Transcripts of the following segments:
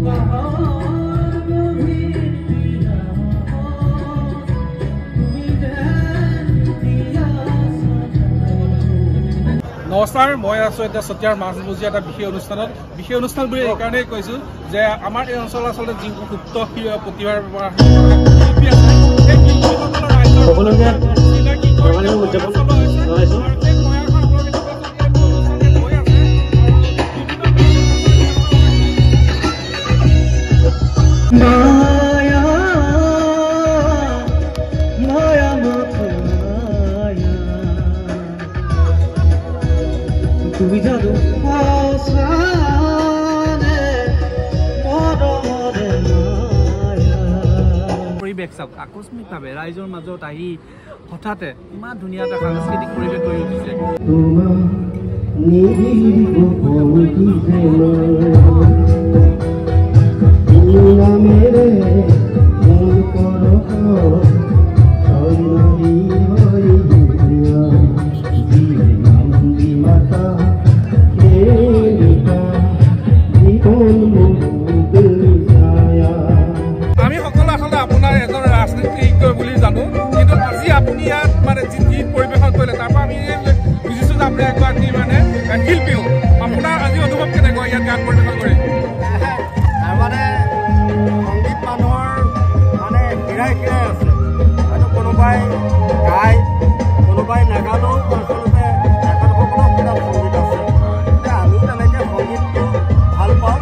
নমস্কাৰ, মই আছোঁ এতিয়া চতিয়াৰ মাজমজিয়া এটা বিশেষ অনুষ্ঠানত। বিশেষ অনুষ্ঠান বুলি এইকাৰণেই কৈছোঁ যে আমাৰ এই অঞ্চলত আচলতে যি সুপ্ত প্ৰতিভাৰ শিল্পী আছে সেই পৰিৱেশ চাওক, আকস্মিকভাৱে ৰাইজৰ মাজত আহি হঠাতে ইমান ধুনীয়া এটা সাংস্কৃতিক পৰিৱেশ গঢ়ি উঠিছে। আমি সকলো আচলতে আপোনাৰ এজন ৰাজনীতিক বুলি জানো, কিন্তু আজি আপুনি ইয়াত মানে যি গীত পৰিৱেশন কৰিলে তাৰ পৰা আমি বুজিছোঁ যে আপুনি এগৰাকী মানে শিল্পীও। আপোনাৰ আজি অনুভৱ কেনেকুৱা ইয়াত গান পৰিৱেশন কৰি? মানে সংগীত মানুহৰ মানে হীৰাই হীৰাই আছে, হয়তো কোনোবাই গায় কোনোবাই নাগালেও আচলতে তেখেতসকলৰ কিমান সংগীত আছে। এতিয়া আমিও তেনেকৈ সংগীতটো ভাল পাওঁ,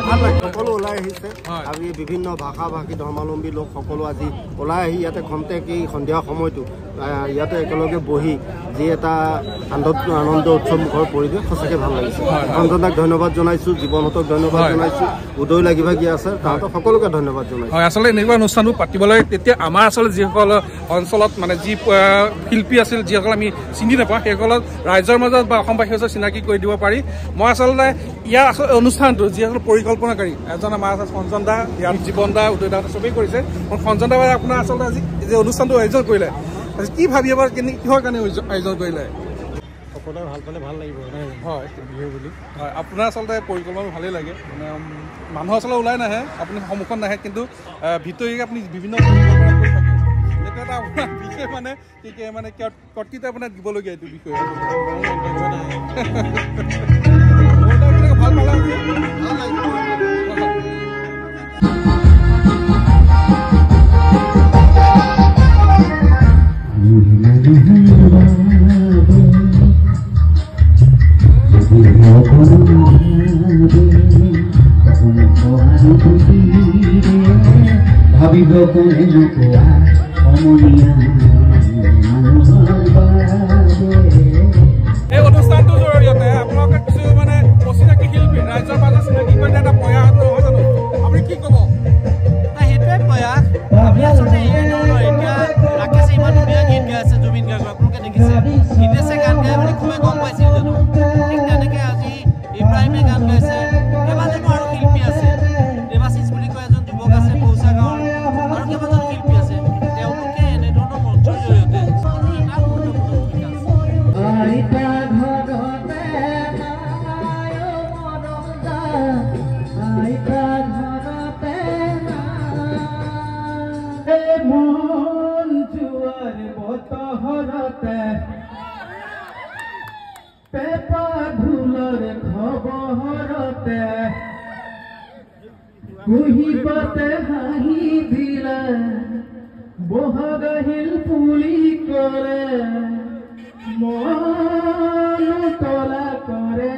ভাল লাগে। সকলো ওলাই আহিছে, আমি বিভিন্ন ভাষা ভাষী ধৰ্মাৱলম্বী লোক সকলো আজি ওলাই আহি ইয়াতে খন্তেকী সন্ধিয়া সময়টো ইয়াতে একেলগে বহি যি এটা আনন্দ উৎসৱমুখৰ পৰিৱেশ সঁচাকৈ ভাল লাগিছে। ৰঞ্জনাক ধন্যবাদ জনাইছোঁ, জীৱনহঁতক ধন্যবাদ জনাইছোঁ, উদয় লাগি আছে তাহাঁতক সকলোকে ধন্যবাদ জনাইছোঁ। হয়, আচলতে এনেকুৱা অনুষ্ঠানবোৰ পাতিবলৈ তেতিয়া আমাৰ আচলতে যিসকল অঞ্চলত মানে যি শিল্পী আছিল যিসকল আমি চিনি নাপাওঁ সেইসকলক ৰাইজৰ মাজত বা অসমবাসীৰ ওচৰত চিনাকি কৰি দিব পাৰি। মই আচলতে ইয়াৰ আচলতে অনুষ্ঠানটো যিসকল পৰিকল্পনাকাৰী এজন আমাৰ আছে সঞ্জন দা, ইয়াত জীৱন দা, উদয় দা চবেই কৰিছে। সঞ্জন দা আপোনাৰ আচলতে আজি যে অনুষ্ঠানটো আয়োজন কৰিলে কি ভাবি এবাৰ কিহৰ কাৰণে আয়োজন কৰিলে? সকলোৱে ভাল পালে ভাল লাগিব হয় বিহু বুলি। হয়, আপোনাৰ আচলতে পৰিকল্পনা ভালেই লাগে, মানে মানুহ আচলতে ওলাই নাহে, আপুনি সন্মুখত নাহে, কিন্তু ভিতৰি আপুনি বিভিন্ন পৰিকল্পনা কৰি থাকে। এইটো এটা আপোনাৰ বিশেষ মানে কৰ্তৃত্ব আপোনাক দিবলগীয়া এইটো বিষয়ে। ভাল পালে ভাবিব কোনে নোকোৱা সমনীয়া এই অনুষ্ঠানটোৰ জৰিয়তে আপোনালোকে কিছু মানে অচিনাকি শিল্পী ৰাইজৰ মাজত চিনাকি কৰি এটা প্ৰয়াস নহয় জানো? আপুনি কি ক'ব? সেইটোৱে প্ৰয়াস। আমি আচলতে এতিয়া ৰাকেশে ইমান ধুনীয়া গীত গাই আছে, জুবিন গাৰ্গ আপোনালোকে দেখিছে, হিতেশে গান গাই বুলি খুবেই গম পাইছিল জানো? ঠিক তেনেকৈ আজি ইব্ৰাহিমে গান গাইছে, কেইবাজনো আৰু শিল্পী আছে, দেৱাশিষ বুলি কয় এজন যুৱক আছে পৌচা গাঁৱৰ, আৰু কেইবাজন শিল্পী আছে। তেওঁলোকে এনেধৰণৰ মঞ্চৰ জৰিয়তে এটা গুৰুত্বপূৰ্ণ ভূমিকা আছে। মন জুয়ার বতহরতে পেপা ধুলর খবরতে কুহিবতে হাহি দিলে বহগহিল পুলি করে মন তলা করে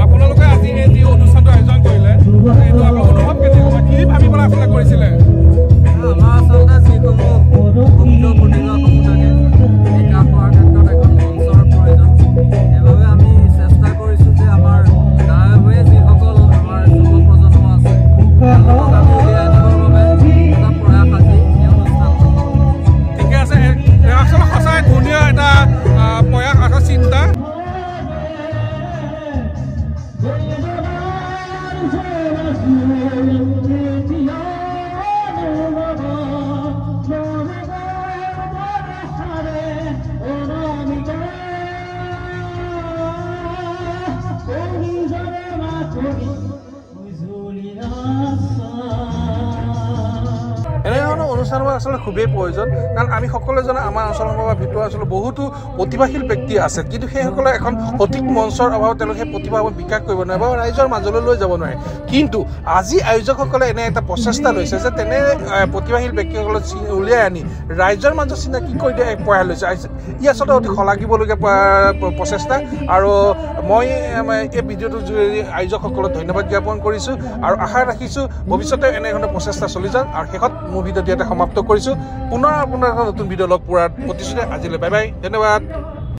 আপোনালোকে আজি এই যি অনুষ্ঠানটো আয়োজন কৰিলে এইটো আপোনালোকৰ অনুভৱ কেনেকুৱা? কি ভাবি পেলাই আচলতে কৰিছিলে? আমাৰ আচলতে যিসমূহ ভক্ত প্ৰতিভাসমূহ থাকে বিকাশ হোৱাৰ ক্ষেত্ৰত এখন মঞ্চৰ প্ৰয়োজন। সেইবাবে আমি চেষ্টা কৰিছোঁ যে আমাৰ গাঁৱে ভূঞে যিসকল আমাৰ যুৱ প্ৰজন্ম আছে তেওঁলোকক আমি উলিয়াই আনিবৰ বাবে এটা প্ৰয়াস আজি এই অনুষ্ঠানটো। ঠিকে আছে, আচলতে সঁচাই ধুনীয়া এটা প্ৰয়াস আৰু চিন্তা। এনেধৰণৰ অনুষ্ঠানবোৰ আচলতে খুবেই প্ৰয়োজন কাৰণ আমি সকলোৱে জানো আমাৰ অঞ্চলসমূহ বা ভিতৰুৱা অঞ্চলত বহুতো প্ৰতিভাশীল ব্যক্তি আছে কিন্তু সেইসকলে এখন সঠিক মঞ্চৰ অভাৱত তেওঁলোকে সেই প্ৰতিভাবোৰ বিকাশ কৰিব নোৱাৰে বা ৰাইজৰ মাজলৈ লৈ যাব নোৱাৰে কিন্তু আজি আয়োজকসকলে এনে এটা প্ৰচেষ্টা লৈছে যে তেনে প্ৰতিভাশীল ব্যক্তিসকলক উলিয়াই আনি ৰাইজৰ মাজত চিনাকি কৰি দিয়া এক প্ৰয়াস লৈছে ই আচলতে অতি শলাগিবলগীয়া প্ৰচেষ্টা আৰু মই এই ভিডিঅ'টোৰ জৰিয়তে আয়োজকসকলক ধন্যবাদ জ্ঞাপন কৰিছোঁ আৰু আশা ৰাখিছোঁ ভৱিষ্যতে এনেধৰণৰ প্ৰচেষ্টা চলি যাওক আৰু শেষত মোৰ ভিডিঅ'টো ইয়াতে সমাপ্ত কৰিছোঁ পুনৰ আপোনাৰ এটা নতুন ভিডিঅ' লগ পোৱাৰ প্ৰতিশ্ৰুতি আজিলৈ বাই বাই ধন্যবাদ